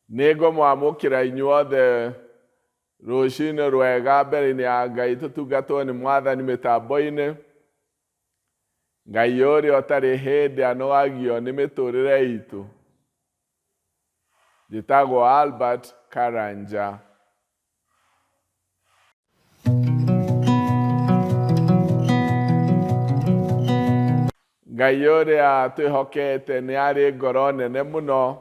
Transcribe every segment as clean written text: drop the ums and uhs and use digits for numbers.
Nego mwamũkĩra inyuothe rũciinĩ rwega mbere-inĩ ya Ngai tũtungatwo nĩ Mwathani mĩtambo-inĩ. Ngai ũrĩa ũtarĩ hĩndĩ anogagio nĩ mĩtũrĩre itũ. Njĩtagwo Albert Karanja. Ngai ũrĩa twĩhokete nĩ arĩ ngoro nene mũno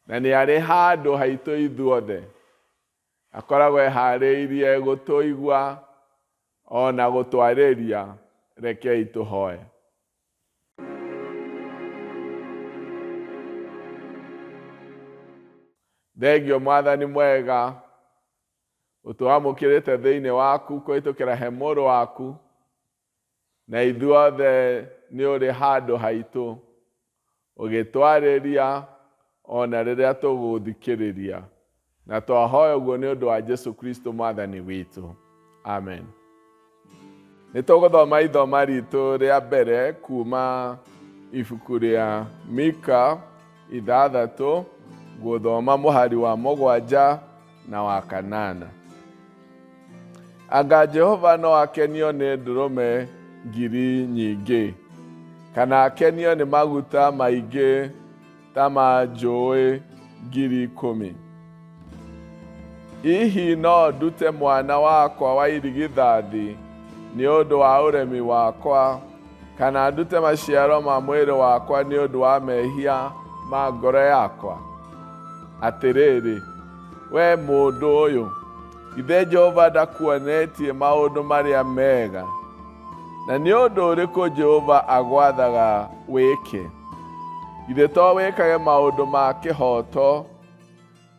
na nĩ arĩ handũ haitũ ithuothe. Akoragwo eharĩirie gũtũigua ona gũtwarĩria. Rekei tũhoe. Thengio Mwathani mwega, ũtwamũkĩrĩte thĩinĩ waku kũhĩtũkĩra he mũrũ waku, na ithuothe nĩ ũrĩ handũ haitũ ũgĩtwarĩria ona rĩrĩa tũgũthikĩrĩria, na twahoya ũguo nĩ ũndũ wa Jesu Kristo Mwathani witũ. Amen. Nĩtũgũthoma ithoma ritũ rĩa mbere kuma ibuku rĩa Mika 6, gũthoma mũhari wa 7 na wa 8. Anga Jehova no akenio nĩ ndũrũme ngiri nyingĩ, kana akenio nĩ maguta maingĩ ta ma njũĩ ngiri 10. Hihi no ndute mwana wakwa wa irigithathi nĩ ũndũ wa ũremi wakwa, kana ndute maciaro ma mwĩrĩ wakwa nĩ ũndũ wa mehia ma ngoro yakwa? Atĩrĩrĩ, we mũndũ ũyũ, githĩ Jehova ndakuonetie maũndũ marĩa mega? Na nĩ ũndũ ũrĩkũ Jehova agwathaga wĩke? Githĩ to wĩkage maũndũ ma kĩhooto,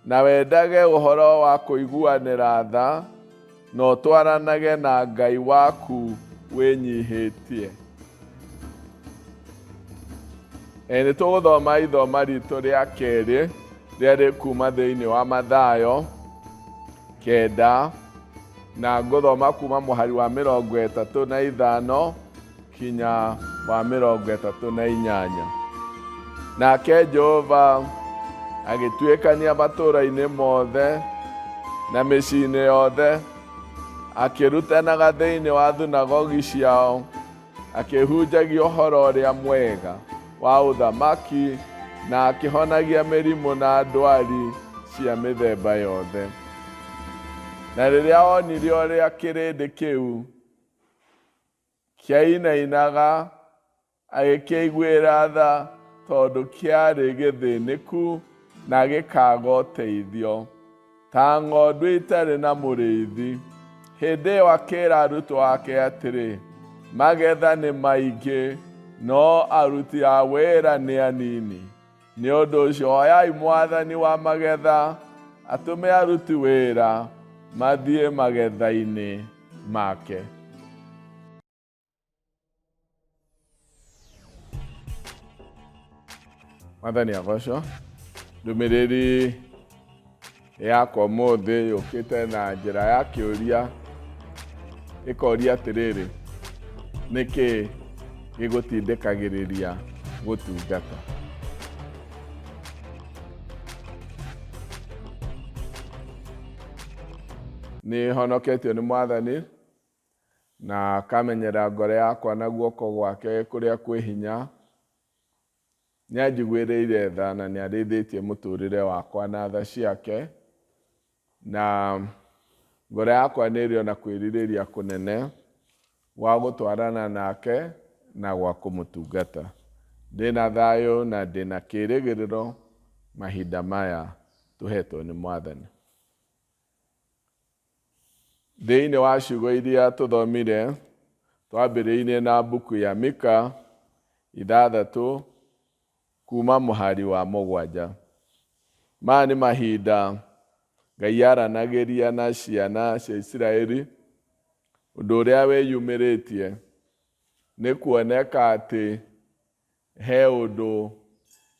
na wendage ũhoro wa kũiguanĩra tha, na ũtwaranage na Ngai waku wĩnyihĩtie. Nĩ tũgũthoma ithoma ritũ rĩa kerĩ rĩrĩa rĩkuma thĩinĩ wa Mathayo 9, na ngũthoma kuma mũhari wa 35 kinya wa 38. Nake Jehova agĩtuĩkania matũũra-inĩ mothe na mĩciĩ-inĩ yothe, akĩrutanaga thĩinĩ wa thunagogi ciao, akĩhunjagia ũhoro ũrĩa mwega wa ũthamaki, na akĩhonagia mĩrimũ na ndwari cia mĩthemba yothe. Na rĩrĩa onire ũrĩa kĩrĩndĩ kĩu kĩainainaga, agĩkĩiguĩra tha tondũ kĩarĩ gĩthĩnĩku na gĩkaaga ũteithio, ta ng'ondu itarĩ na mũrĩithi. Hĩndĩ ĩyo akĩĩra arutwo ake atĩrĩ, magetha nĩ maingĩ, no aruti a wĩra nĩ anini. Nĩ ũndũ ũcio hoyai Mwathani wa magetha atũme aruti wĩra mathiĩ magetha-inĩ make. Mwathani agocwo. Ndũmĩrĩri yakwa ũmũthĩ yũkĩte na njĩra ya kĩũria, ĩkoria atĩrĩrĩ, nĩkĩ gĩgũtindĩkagĩrĩria gũtungata? Nĩ honoketio nĩ Mwathani na akamenyera ngoro yakwa na guoko gwake kũrĩa kwĩ hinya. Nĩanjiguĩrĩire tha na nĩarĩithĩtie mũtũrĩre wakwa na tha ciake, na ngoro yakwa nĩrĩ ona kwĩrirĩria kũnene wa gũtwarana nake na gwa kũmũtungata. Ndĩna thayũ na ndĩna kĩĩrĩgĩrĩro mahinda maya tũhetwo nĩ Mwathani. Thĩinĩ wa ciugo iria tũthomire, twambĩrĩirie na mbuku ya Mika 6 kuma mũhari wa 7. Maya nĩ mahinda Ngai aranagĩria na ciana cia Isiraeli, ũndũ ũrĩa wĩyumĩrĩtie nĩ kuoneka atĩ he ũndũ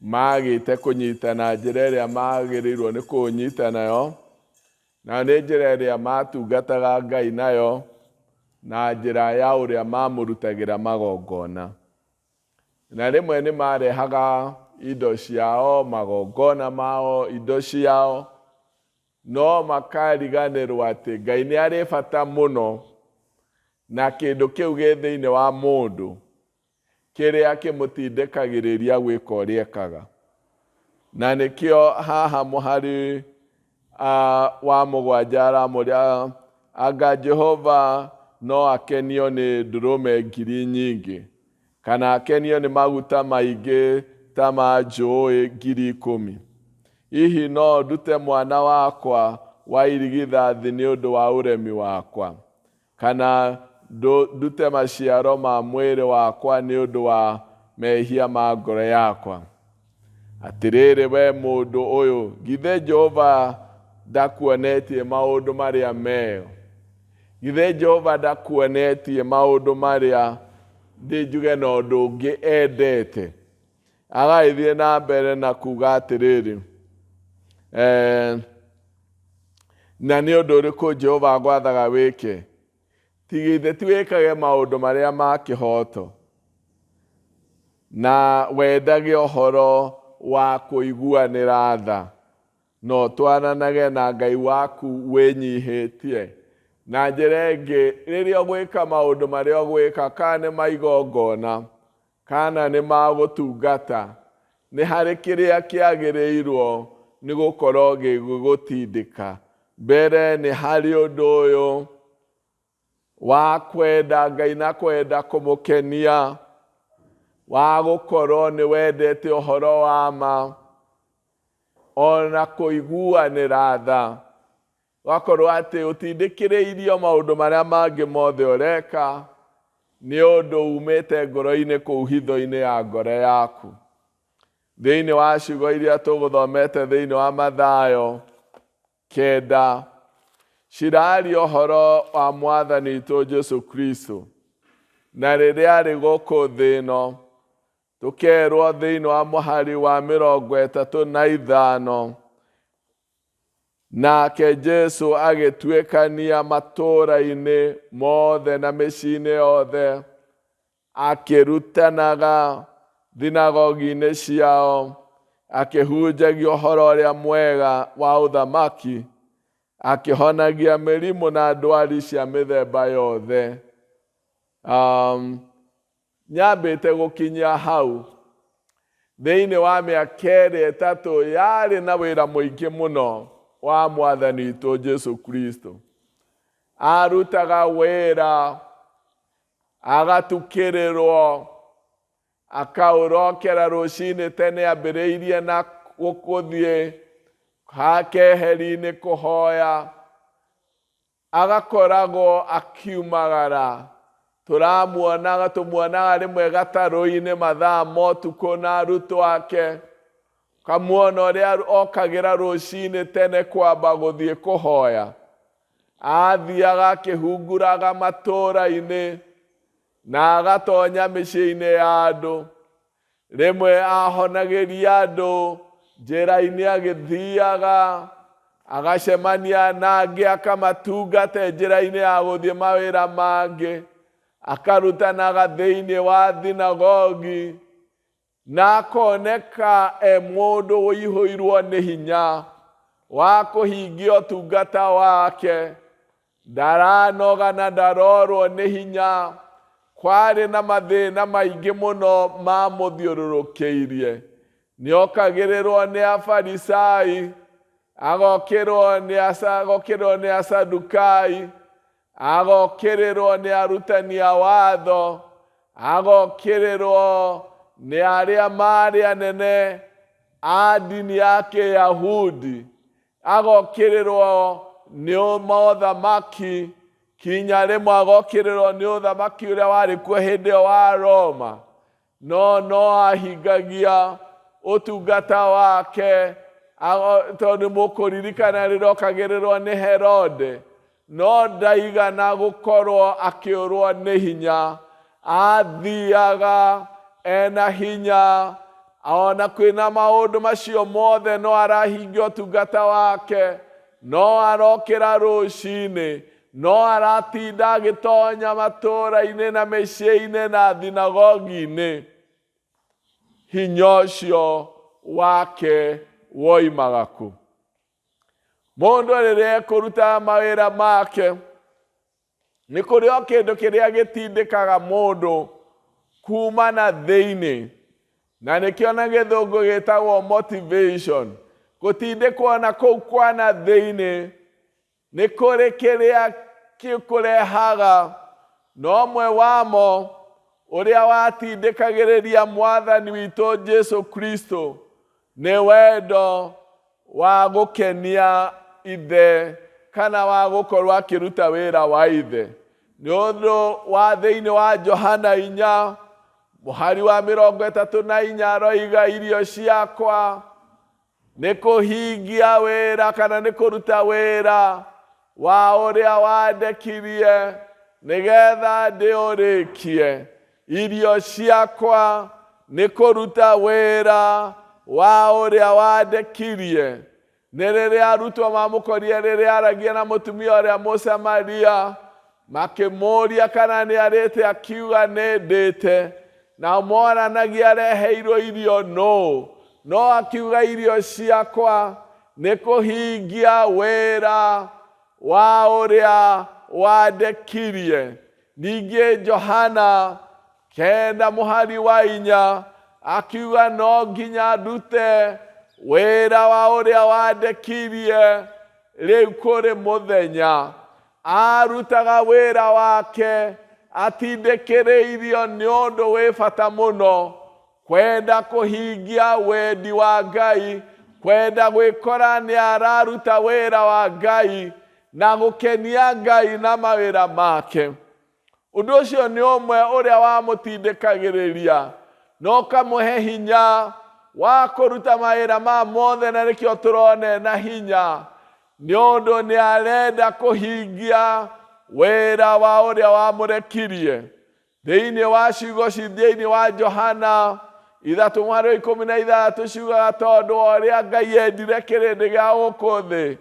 magĩte kũnyitana njĩra ĩrĩa magĩrĩirwo nĩ kũnyita nayo, na nĩ njĩra ĩrĩa matungataga Ngai nayo, na njĩra ya ũrĩa mamũrutagĩra magongona. Na rĩmwe nĩ marehaga indo ciao, magongona mao, indo ciao, no makariganĩrwo atĩ Ngai nĩ arĩ bata mũno na kĩndũ kĩu gĩ thĩinĩ wa mũndũ kĩrĩa kĩmũtindĩkagĩrĩria gwĩka ũrĩa ekaga. Na nĩkĩo haha mũhari wa mũgwanja aramũria anga Jehova no akenio nĩ ndũrũme ngiri nyingĩ, kana akenio nĩ maguta maingĩ ta ma njũĩ 10,000. Hihi no ndute mwana wakwa wa irigithathi nĩ ũndũ wa ũremi wakwa, kana ndute maciaro ma mwĩrĩ wakwa nĩ ũndũ wa mehia ma ngoro yakwa. Atĩrĩrĩ we mũndũ ũyũ, githĩ Jehova ndakuonetie maũndũ marĩa meo? Githĩ Jehova ndakuonetie maũndũ marĩa njuge na ũndũ ũngĩ endete? Agagĩthiĩ na mbere na kuga atĩrĩrĩ, na nĩ ũndũ ũrĩkũ Jehova agwathaga wĩke? Tigithĩ ti wĩkage maũndũ marĩa ma kĩhoto na wendage ũhoro wa kũiguanĩra tha, no twaranage na Ngai waku wĩnyihĩtie. Na njĩra ĩngĩ, rĩrĩa ũgwĩka maũndũ marĩa ũgwĩka, kana nĩ maigongona kana nĩ magũtungata, nĩ harĩ kĩrĩa kĩagĩrĩirwo nĩ gũkorwo gĩgũtindĩka. Mbere nĩ harĩ ũndũ ũyũ wa kwenda Ngai na kwenda kũmũkenia, wa gũkorwo nĩ wendete ũhoro wa ma, ona kũiguanĩra tha, wakorwo atĩ ũtindĩkĩrĩirio maũndũ marĩa mangĩ mothe ũreka nĩ ũndũ umĩte ngoro-inĩ kũu hitho-inĩ ya ngoro yaku. Thĩinĩ wa ciugo iria tũgũthomete thĩinĩ wa Mathayo 9, ciraria ũhoro wa Mwathani witũ Jesũ Kristo. Na rĩrĩa arĩ gũkũ thĩ ĩno, tũkerwo thĩinĩ wa mũhari wa 35, nake Jesũ agĩtuĩkania matũũra-inĩ mothe na mĩciĩ-inĩ yothe, akĩrutanaga thinagogi-inĩ ciao, akĩhunjagia ũhoro ũrĩa mwega wa ũthamaki, akĩhonagia mĩrimũ na ndwari cia mĩthemba yothe. Nyambĩte gũkinyia hau, thĩinĩ wa mĩaka ĩrĩ ĩtatũ yarĩ na wĩra mũingĩ mũno wa Mwathani witũ Jesũ Kristo. Arutaga wĩra, agatukĩrĩrwo, akaũrokera rũcinĩ tene ambĩrĩirie na gũthiĩ hakeheri-inĩ kũhoya, agakoragwo akiumagara. Tũmuonaga rĩmwe gatarũ-inĩ mathaa ma ũtukũ na arutwo ake, kamuona ũrĩa okagĩra rũcinĩ tene kwamba gũthiĩ kũhoya. Athiaga akĩhunguraga matũũra-inĩ na agatonya mĩciĩ-inĩ ya andũ. Rĩmwe ahonagĩria andũ njĩra-inĩ agĩthiaga, agacemania na angĩ akamatungate njĩra-inĩ ya gũthiĩ mawĩra mangĩ, akarutanaga thĩinĩ wa thinagogi, na akoneka mũndũ ũihũirwo nĩ hinya wa kũhingia ũtungata wake. Ndaranoga na ndarorwo nĩ hinya. Kwarĩ na mathĩna maingĩ mũno mamũthiũrũrũkĩirie. Nĩokagĩrĩrwo nĩ Afarisai, agokĩrwo nĩ Asadukai, agokĩrĩrwo nĩ arutani a watho, agokĩrĩrwo nĩ arĩa marĩ anene a ndini ya Kĩyahudi, agokĩrĩrwo nĩ mothamaki, kinya rĩmwe agokĩrĩrwo nĩ ũthamaki ũrĩa warĩ kuo hĩndĩ ĩyo wa Roma. No ahingagia ũtungata wake, tondũ mũkũririkana rĩrĩa okagĩrĩrwo nĩ Herode, no ndaigana gũkorwo akĩũrwo nĩ hinya. Athiaga ena hinya, ona kwĩna maũndũ macio mothe no arahingia ũtungata wake, no arokĩra rũcinĩ, no aratinda agĩtonya matũũra-inĩ na mĩciĩ-inĩ na thinagogi-inĩ. hinya ũcio wake woimaga kũ. Mũndũ rĩrĩa kũruta mawĩra make, nĩ kũrĩ o kĩndũ kĩrĩa gĩtindĩkaga mũndũ kuma na thĩinĩ, na nĩkĩo na gĩthũngũ gĩtagwo motivation. Gũtindĩkwo na kũu kwa na thĩinĩ nĩ kũrĩ kĩrĩa gĩkũrehaga, no ũmwe wamo ũrĩa watindĩkagĩrĩria Mwathani witũ Jesũ Kristo nĩ wendo wa gũkenia ithe, kana wa gũkorwo akĩruta wĩra wa ithe. Nĩ ũndũ wa thĩinĩ wa Johana 4 mũhari wa 34 aroiga, irio ciakwa nĩ kũhingia wĩra kana nĩ kũruta wĩra wa ũrĩa wandekirie nĩgetha ndĩũrĩkie. Irio ciakwa nĩ kũruta wĩra wa ũrĩa wandekirie. Nĩ rĩrĩa arutwo mamũkorire rĩrĩa aragia na mũtumia ũrĩa Mũsamaria, makĩmũria kana nĩ arĩte, akiuga nĩ ndĩte, na monanagia areheirwo irio no akiuga irio ciakwa nĩ kũhingia wĩra wa ũrĩa wandekirie. Ningĩ Johana 9 mũhari wa 4 akiuga no nginya ndute wĩra wa ũrĩa wandekirie rĩu kũrĩ mũthenya. Arutaga wĩra wake atindĩkĩrĩirio nĩ ũndũ wĩ bata mũno, kwenda kũhingia wendi wa Ngai, kwenda gwĩkora nĩ araruta wĩra wa Ngai na gũkenia Ngai na mawĩra make. Ũndũ ũcio nĩ ũmwe ũrĩa wamũtindĩkagĩrĩria na ũkamũhe hinya wa kũruta mawĩra ma mothe, na nĩkĩo tũrone na hinya, nĩ ũndũ nĩ arenda kũhingia wĩra wa ũrĩa wamũrekirie. Thĩinĩ wa ciugo thĩinĩ wa Johana 3:13 ciugaga, tondũ ũrĩa Ngai endire kĩrĩndĩ gĩa gũkũ thĩ,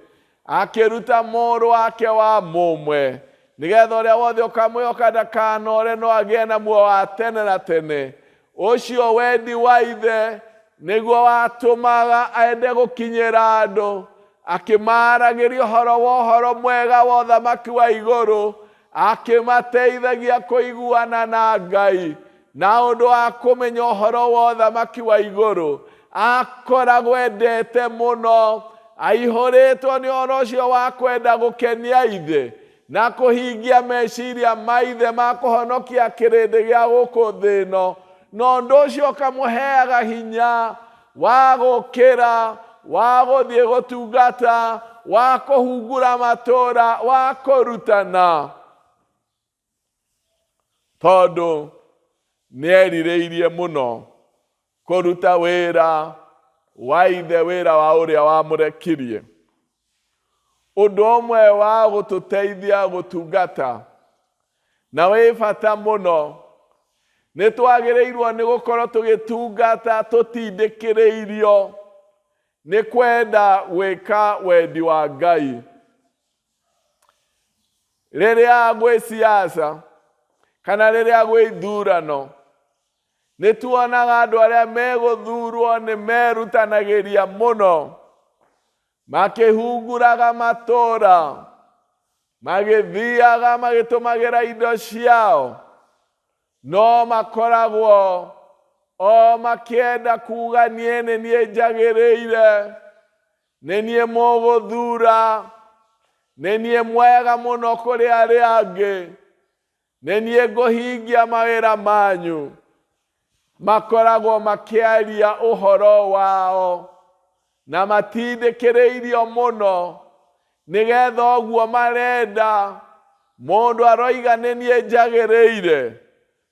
akĩruta mũrũ wake wa mũmwe, nĩgetha ũrĩa wothe ũkamwĩhoka ndakanore no agĩe na muoyo wa tene na tene. Ũcio wendi wa ithe nĩguo watũmaga ende gũkinyĩra andũ, akĩmaragĩria ũhoro mwega wa ũthamaki wa igũrũ, akĩmateithagia kũiguana na Ngai na ũndũ wa kũmenya ũhoro wa ũthamaki wa igũrũ. Akoragwo endete mũno, aihũrĩtwo nĩ ũhoro ũcio wa kwenda gũkenia ithe na kũhingia meciria ma ithe ma kũhonokia kĩrĩndĩ gĩa gũkũ thĩ ĩno. Na ũndũ ũcio ũkamũheaga hinya wa gũkĩra, wa gũthiĩ gũtungata, wa kũhungura matũũra, wa kũrutana, tondũ nĩ erirĩirie mũno kũruta wĩra wa ithe, wĩra wa ũrĩa wamũrekirie. Ũndũ ũmwe wa gũtũteithia gũtungata na wĩ bata mũno, nĩ twagĩrĩirwo nĩ gũkorwo tũgĩtungata tũtindĩkĩrĩirio nĩ kwenda gwĩka wendi wa Ngai. Rĩrĩa gwĩ siasa kana rĩrĩa gwĩ ithurano, nĩ tuonaga andũ arĩa megũthurwo nĩ merutanagĩria mũno, makĩhunguraga matũũra, magĩthiaga magĩtũmagĩra indo ciao, no makoragwo o makĩenda kuga niĩ nĩ niĩ njagĩrĩire, nĩ niĩ mũgũthura, nĩ niĩ mwega mũno kũrĩ arĩa angĩ, nĩ niĩ ngũhingia mawĩra manyu. Makoragwo makĩaria ũhoro wao na matindĩkĩrĩirio mũno, nĩgetha ũguo marenda mũndũ aroiga nĩ niĩ njagĩrĩire,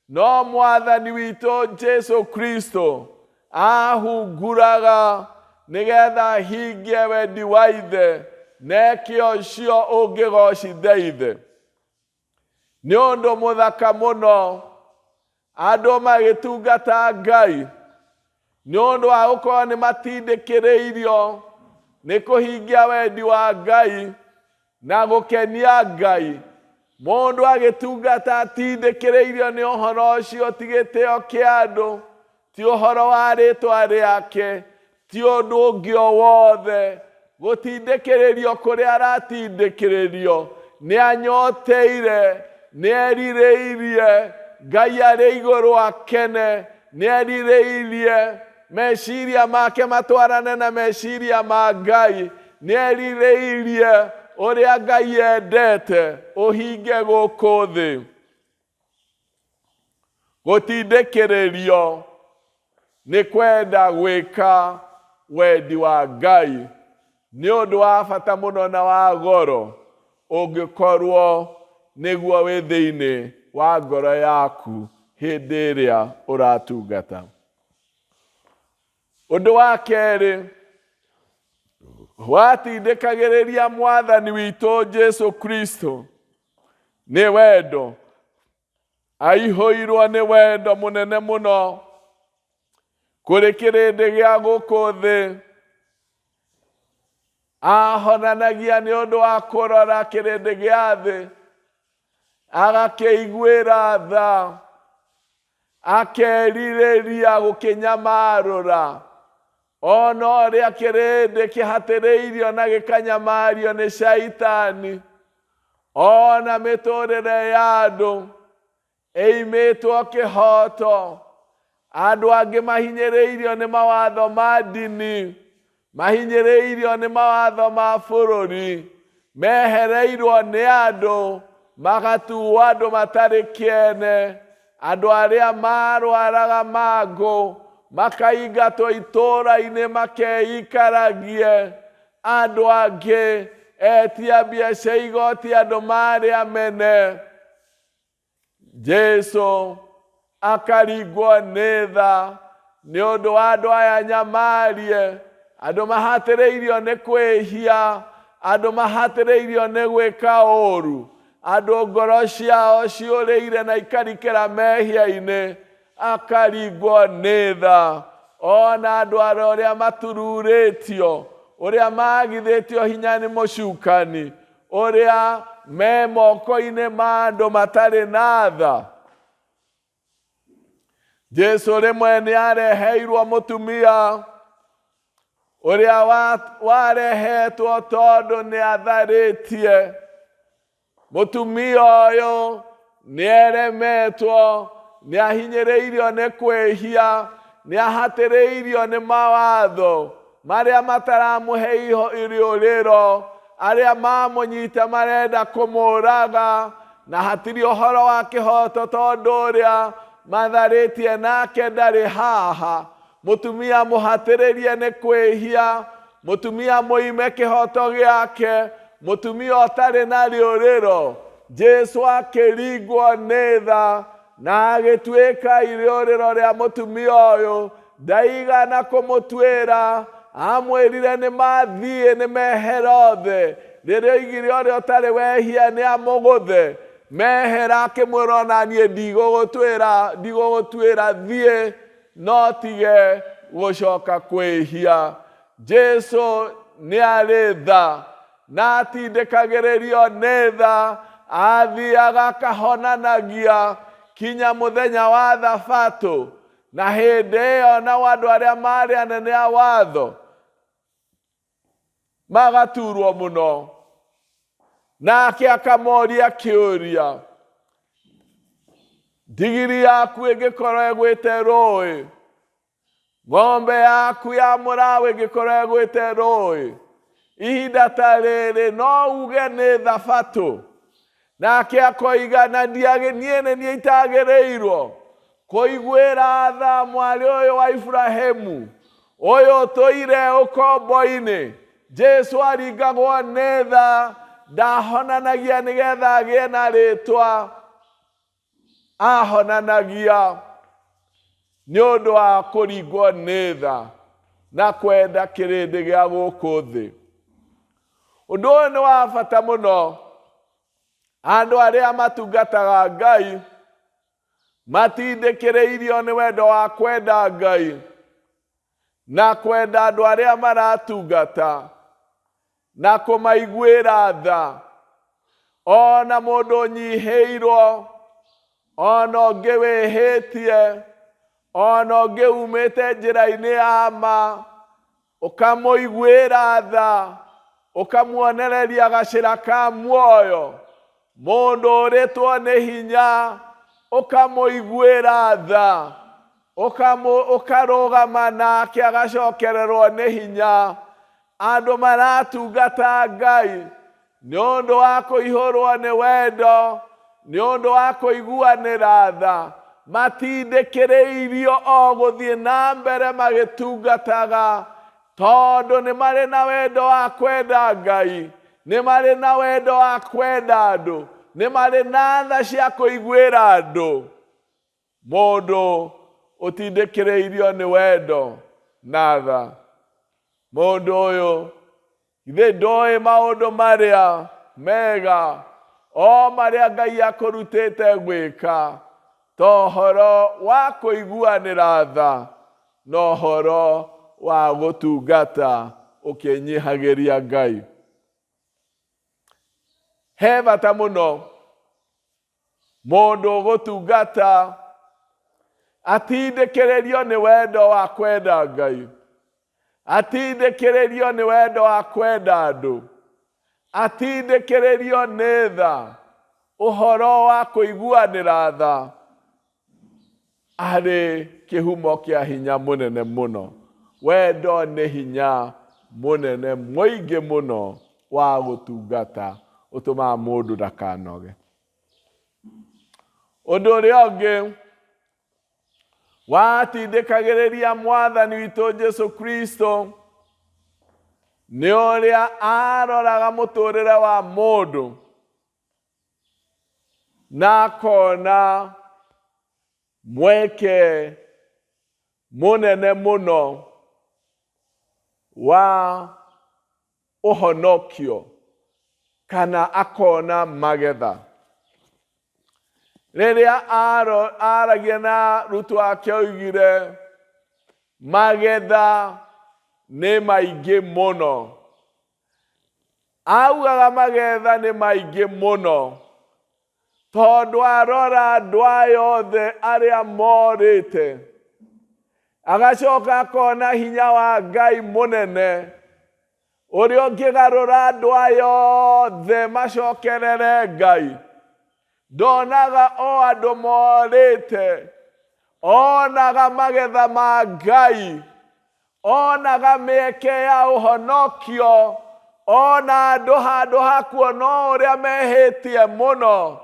no Mwathani witũ Jesũ Kristo ahunguraga nĩgetha ahingie wendi wa ithe, nekĩo ũcio ũngĩgocithia ithe. Nĩ ũndũ mũthaka mũno andũ magĩtungata Ngai, nĩ ũndũ wa gũkorwo nĩ matindĩkĩrĩirio nĩ kũhingia wendi wa Ngai na gũkenia Ngai. Mũndũ agĩtungata atindĩkĩrĩirio nĩ ũhoro ũcio, ti gĩtĩo kĩa andũ, ti ũhoro wa rĩtwa rĩake, ti ũndũ ũngĩ o wothe. Gũtindĩkĩrĩrio kũrĩa aratindĩkĩrĩrio, nĩ anyoteire, nĩ erirĩirie, Ngai arĩ igũrũ akene, nĩ erirĩirie meciria make matwarane na meciria ma Ngai, nĩ erirĩirie ũrĩa Ngai endete ũhinge gũkũ thĩ. Gũtindĩkĩrĩrio nĩ kwenda gwĩka wendi wa Ngai, nĩ ũndũ wa bata mũno na wa goro ũngĩkorwo nĩguo wĩ thĩinĩ wa ngoro yaku hĩndĩ ĩrĩa ũratungata. Ũndũ wa kerĩ, watindĩkagĩrĩria Mwathani witũ Jesũ Kristo nĩ wendo. Aihũirwo nĩ wendo mũnene mũno kũrĩ kĩrĩndĩ gĩa gũkũ thĩ. Ahonanagia nĩ ũndũ wa kũrora kĩrĩndĩ gĩa thĩ, agakĩiguĩra tha, akerirĩria gũkĩnyamarũra. Ona ũrĩa kĩrĩndĩ kĩhatĩrĩirio na gĩkanyamario nĩ Shaitani, ona mĩtũrĩre ya andũ ĩimĩtwo kĩhoto. Andũ angĩ mahinyĩrĩirio nĩ mawatho ma ndini, mahinyĩrĩirio nĩ mawatho ma bũrũri, mehereirwo nĩ andũ, magatuo andũ matarĩ kĩene. Andũ arĩa marwaraga mangũ makaingatwo itũũra-inĩ makeikaragie. Andũ angĩ etia mbia cia igoti, andũ marĩa mene. Jesũ akaringwo nĩ tha nĩ ũndũ wa andũ aya nyamarie, andũ mahatĩrĩirio nĩ kwĩhia, andũ mahatĩrĩirio nĩ gwĩka ũũru, andũ ngoro ciao ciũrĩire na ikarikĩra mehia-inĩ. Akaringwo nĩ tha. Ona andũ arĩa matururĩtio, ũrĩa magithĩtio hinya nĩ mũcukani, ũrĩa me moko-inĩ ma andũ matarĩ na tha. Jesũ rĩmwe nĩ areheirwo mũtumia ũrĩa warehetwo tondũ nĩ atharĩtie. Mũtumia ũyũ nĩ eremetwo, nĩ ahinyĩrĩirio nĩ kwĩhia, nĩ ahatĩrĩirio nĩ mawatho marĩa mataramũhe irĩũrĩro, arĩa mamũnyita marenda kũmũraga, na hatirĩ ũhoro wa kĩhoto tondũ ũrĩa matharĩtie nake ndarĩ haha. Mũtumia mũhatĩrĩrie nĩ kwĩhia, mũtumia mũime kĩhoto gĩake, mũtumia ũtarĩ na rĩũrĩro. Jesũ akĩringwo nĩ tha na agĩtuĩka irĩũrĩro rĩa mũtumia ũyũ. Ndaigana kũmũtuĩra, amwĩrire nĩ mathiĩ nĩ meherothe. Rĩrĩa oigire ũrĩa ũtarĩ wehia nĩ amũgũthe, mehera akĩmwĩra ona niĩ ndigũgũtuĩra, thiĩ no tige gũcoka kwĩhia. Jesũ nĩ arĩ tha na atindĩkagĩrĩrio nĩ tha, athiaga akahonanagia kinya mũthenya wa Thabatũ. Na hĩndĩ ĩyo nao andũ arĩa marĩ anene a watho magaturwo mũno. Nake akamoria kĩũria, ndigiri yaku ĩngĩkorwo ĩgwĩte rũĩ, ng'ombe yaku ya mũraũ ĩngĩkorwo ĩgwĩte rũĩ, ihinda ta rĩrĩ no uge nĩ Thabatũ? Nake akoiga na niĩ nĩ itagĩrĩirwo kũiguĩra tha mwarĩ ũyũ wa Iburahĩmu, ũyũ ũtũire ũkombo-inĩ. Jesũ aringagwo nĩ tha, ndahonanagia nĩgetha agĩe na rĩtwa, ahonanagia nĩ ũndũ wa kũringwo nĩ tha na kwenda kĩrĩndĩ gĩa gũkũ thĩ. Ũndũ ũyũ nĩ wa bata mũno. Andũ arĩa matungataga Ngai matindĩkĩrĩirio nĩ wendo wa kwenda Ngai na kwenda andũ arĩa maratungata na kũmaiguĩra tha. Ona mũndũ ũnyihĩirwo, ona ũngĩ wĩhĩtie, ona ũngĩ umĩte njĩra-inĩ ya ma, ũkamũiguĩra tha, ũkamuonereria gacĩra ka muoyo. Mũndũ ũrĩtwo nĩ hinya, ũkamũiguĩra tha, ũkarũgama nake agacokererwo nĩ hinya. Andũ maratungata Ngai nĩ ũndũ wa kũihũrwo nĩ wendo, nĩ ũndũ wa kũiguanĩra tha, matindĩkĩrĩirio o gũthiĩ na mbere magĩtungataga, tondũ nĩ marĩ na wendo wa kwenda Ngai, nĩ marĩ na wendo wa kwenda andũ, nĩ marĩ na tha cia kũiguĩra andũ. Mũndũ ũtindĩkĩrĩirio nĩ wendo na tha, mũndũ ũyũ ithe ndoĩ maũndũ marĩa mega o marĩa Ngai akũrutĩte gwĩka, to horo wa kũiguanĩra tha no horo wa gũtungata ũkĩnyihagĩria Ngai. He bata mũno mũndũ gũtungata atindĩkĩrĩrio nĩ wendo wa kwenda Ngai, atindĩkĩrĩrio nĩ wendo wa kwenda andũ, atindĩkĩrĩrio nĩ tha, ũhoro wa kũiguanĩra tha, arĩ kĩhumo kĩa hinya mũnene mũno. Wendo nĩ hinya mũnene mũingĩ mũno wa gũtungata, ũtũmaga mũndũ ndakanoge. Ũndũ ũrĩa ũngĩ, watindĩkagĩrĩria Mwathani witũ Jesũ Kristo, nĩ ũrĩa aroraga mũtũrĩre wa mũndũ na akona mweke mũnene mũno wa ũhonokio, kana akona magetha. Rĩrĩa aragia na arutwo ake oigire magetha nĩ maingĩ mũno. Augaga magetha nĩ maingĩ mũno tondũ arora andũ aya othe arĩa morĩte, agacoka akona hinya wa Ngai mũnene ũrĩa ũngĩgarũra andũ aya othe macokerere Ngai. Ndonaga o andũ morĩte, onaga magetha ma Ngai, onaga mĩeke ya ũhonokio, ona andũ handũ ha kuona ũrĩa mehĩtie mũno,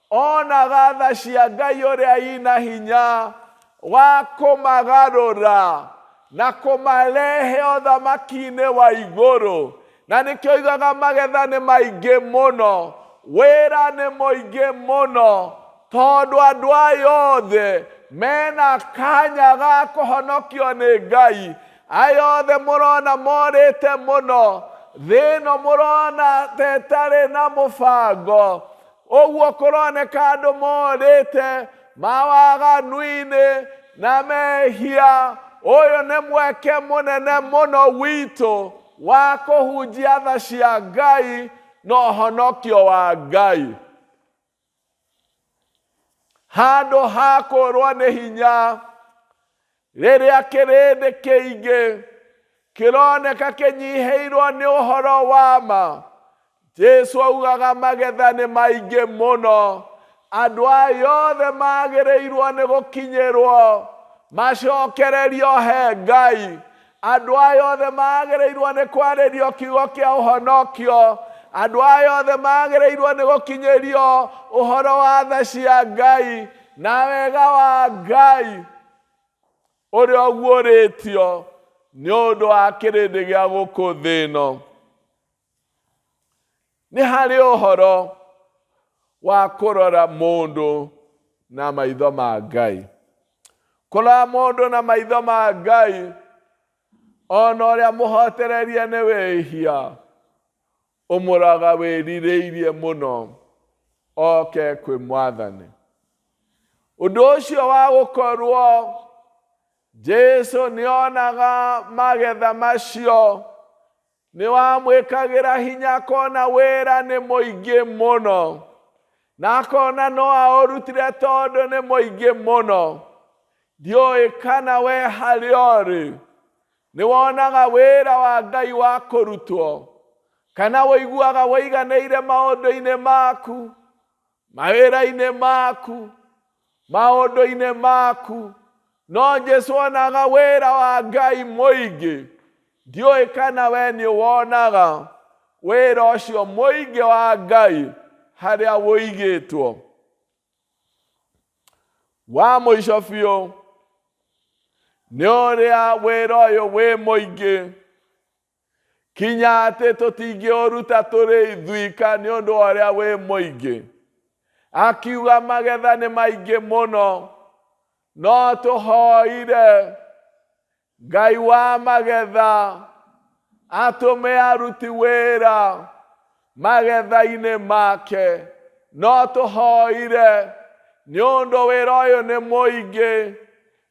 onaga tha cia Ngai ũrĩa ina hinya wa kũmagarũra na kũmarehe ũthamaki-inĩ wa igũrũ. Na nĩkĩo oigaga magetha nĩ maingĩ mũno, wĩra nĩ mũingĩ mũno, tondũ andũ aya othe mena kanya ga kũhonokio nĩ Ngai. Aya othe mũrona morĩte mũno, thĩ ĩno mũrona tetarĩ na mũbango. Ũguo kũroneka andũ morĩte mawaganu-inĩ na mehia. Ũyũ nĩ mweke mũnene mũno witũ wa kũhunjia tha cia Ngai na ũhonokio wa Ngai. Handũ ha kũrwo nĩ hinya, rĩrĩa kĩrĩndĩ kĩingĩ kĩroneka kĩnyihĩirwo nĩ ũhoro wa ma, Jesũ augaga magetha nĩ maingĩ mũno. Andũ aya othe magĩrĩirwo nĩ gũkinyĩrwo, macokererio he Ngai. Andũ aya othe magĩrĩirwo nĩ kwarĩrio kiugo kĩa ũhonokio. Andũ aya othe magĩrĩirwo nĩ gũkinyĩrio ũhoro wa tha cia Ngai na wega wa Ngai ũrĩa ũguũrĩtio nĩ ũndũ wa kĩrĩndĩ gĩa gũkũ thĩ ĩno. Nĩ harĩ ũhoro wa kũrora mũndũ na maitho ma Ngai. Kũrora mũndũ na maitho ma Ngai, ona ũrĩa mũhotererie nĩ wĩhia, ũmũraga wĩrirĩirie mũno oke kwĩ Mwathani. Ũndũ ũcio wa gũkorwo Jesũ nĩonaga magetha macio, nĩ wamwĩkagĩra hinya akona wĩra nĩ mũingĩ mũno, na akona no aũrutire tondũ nĩ mũingĩ mũno. ndiũĩ kana we harĩ ũrĩ nĩ wonaga wĩra wa Ngai wa kũrutwo, kana woiguaga woiganĩire maũndũ-inĩ maku, mawĩra-inĩ maku, maũndũ-inĩ maku, no Jesũ onaga wĩra wa Ngai mũingĩ. Ndiũĩ kana we nĩ wonaga wĩra ũcio mũingĩ wa Ngai harĩa woigĩtwo. Wa mũico biũ nĩ ũrĩa wĩra ũyũ wĩ mũingĩ kinya atĩ tũtingĩũruta tũrĩ ithuika nĩ ũndũ wa ũrĩa wĩ mũingĩ. Akiuga magetha nĩ maingĩ mũno, no tũhoire Ngai wa magetha atũme aruti wĩra magetha-inĩ make. No tũhoire nĩ ũndũ wĩra ũyũ nĩ mũingĩ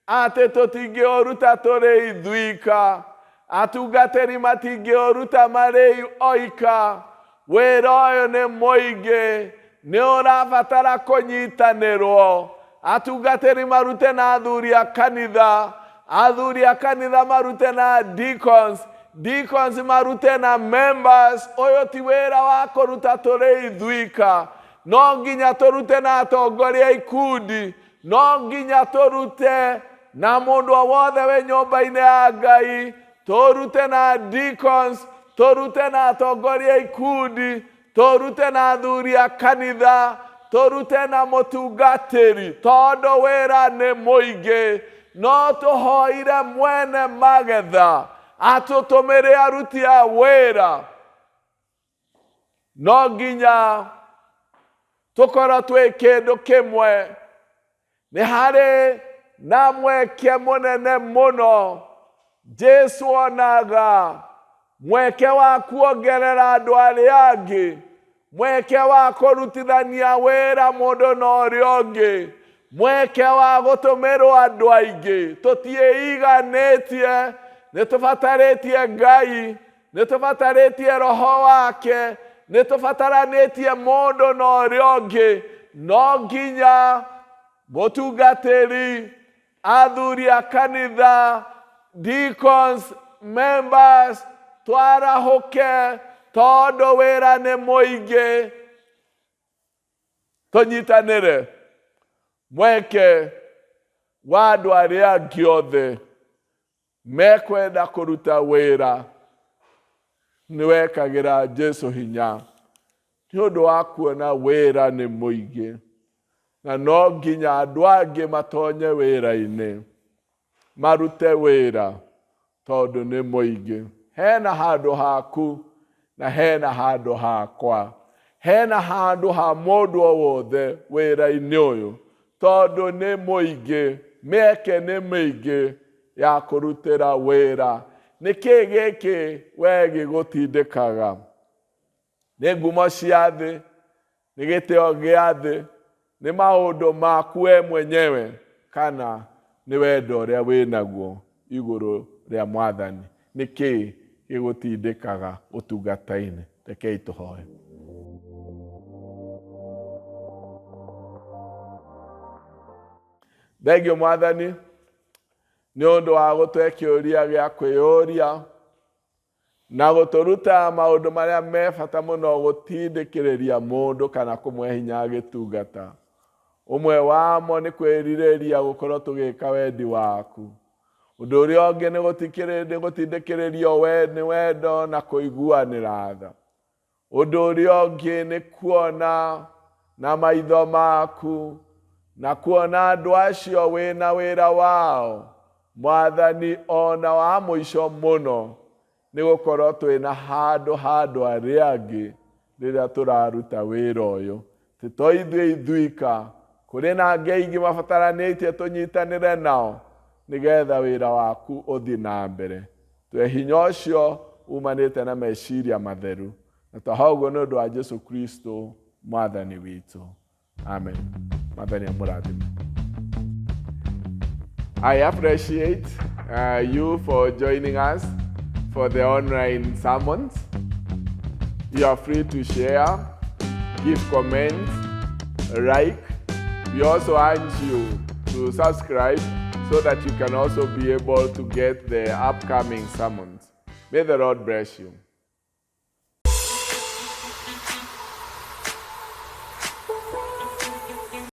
atĩ tũtingĩũruta tũrĩ ithuika, atungatĩri matingĩũruta marĩ oika. Wĩra ũyũ nĩ mũingĩ, nĩ ũrabatara kũnyitanĩrwo. Atungatĩri marute na athuri a kanitha, athuri a kanitha marute na deacons, deacons marute na members. Ũyũ ti wĩra wa kũruta tũrĩ ithuika, no nginya tũrute na atongoria ikundi, no nginya tũrute na mũndũ o wothe wĩ nyũmba-inĩ ya Ngai, tũrute na deacons, tũrute na atongoria ikundi, tũrute na athuri a kanitha, tũrute na mũtungatĩri, tondũ wĩra nĩ mũingĩ. No tũhoire mwene magetha atũtũmĩre aruti a wĩra. No nginya tũkorwo twĩ kĩndũ kĩmwe. Nĩ harĩ na mweke mũnene mũno Jesũ onaga, mweke wa kuongerera andũ arĩa angĩ, mweke wa kũrutithania wĩra mũndũ na ũrĩa ũngĩ, mweke wa gũtũmĩrwo andũ aingĩ. Tũtiĩiganĩtie, nĩ tũbatarĩtie Ngai, nĩ tũbatarĩtie Roho wake, nĩ tũbataranĩtie mũndũ na ũrĩa ũngĩ. No nginya mũtungatĩri, athuri a kanitha, deacons, members, twarahũke tondũ wĩra nĩ mũingĩ. Tũnyitanĩre. Mweke wa andũ arĩa angĩ othe mekwenda kũruta wĩra nĩ wekagĩra Jesũ hinya, nĩ ũndũ wa kuona wĩra nĩ mũingĩ, na no nginya andũ angĩ matonye wĩra-inĩ, marute wĩra tondũ nĩ mũingĩ. Hena handũ haku na hena handũ hakwa, hena handũ ha mũndũ o wothe wĩra-inĩ ũyũ, tondũ nĩ mũingĩ, mĩeke nĩ mĩingĩ ya kũrutĩra wĩra. Nĩkĩ gĩkĩ we gĩgũtindĩkaga? Nĩ ngumo cia thĩ, nĩ gĩtĩo gĩa thĩ, nĩ maũndũ maku we mwenyewe, kana nĩ wendo ũrĩa wĩnaguo igũrũ rĩa Mwathani? Nĩkĩ gĩgũtindĩkaga ũtungata-inĩ? Rekei tũhoe. Thengio Mwathani nĩ ũndũ wa gũtũhe kĩũria gĩa kwĩyũria na gũtũruta maũndũ marĩa me bata mũno gũtindĩkĩrĩria mũndũ kana kũmũhe hinya gĩtungata. Ũmwe wamo nĩ kwĩrirĩria gũkorwo tũgĩka wendi waku. Ũndũ ũrĩa ũngĩ nĩ gũtindĩkĩrĩrio nĩ wendo na kũiguanĩra tha. Ũndũ ũrĩa ũngĩ nĩ kuona na maitho maku na kuona andũ acio wĩna wĩra wao. Mwathani, ona wa mũico mũno nĩ gũkorwo twĩna handũ arĩa angĩ rĩrĩa tũraruta wĩra ũyũ. Tito ithuika, kũrĩ na angĩ aingĩ mabataranĩtie tũnyitanĩre nao nĩgetha wĩra waku ũthiĩ na mbere. Tũhe hinya ũcio umanĩte na meciria matheru, na twahoya ũguo nĩ ũndũ wa Jesũ Kristo Mwathani witũ. Amen. Mwathani amũrathime. I appreciate you for joining us for the online sermons. You are free to share, give comments, like. We also urge you to subscribe so that you can also be able to get the upcoming sermons. May the Lord bless you.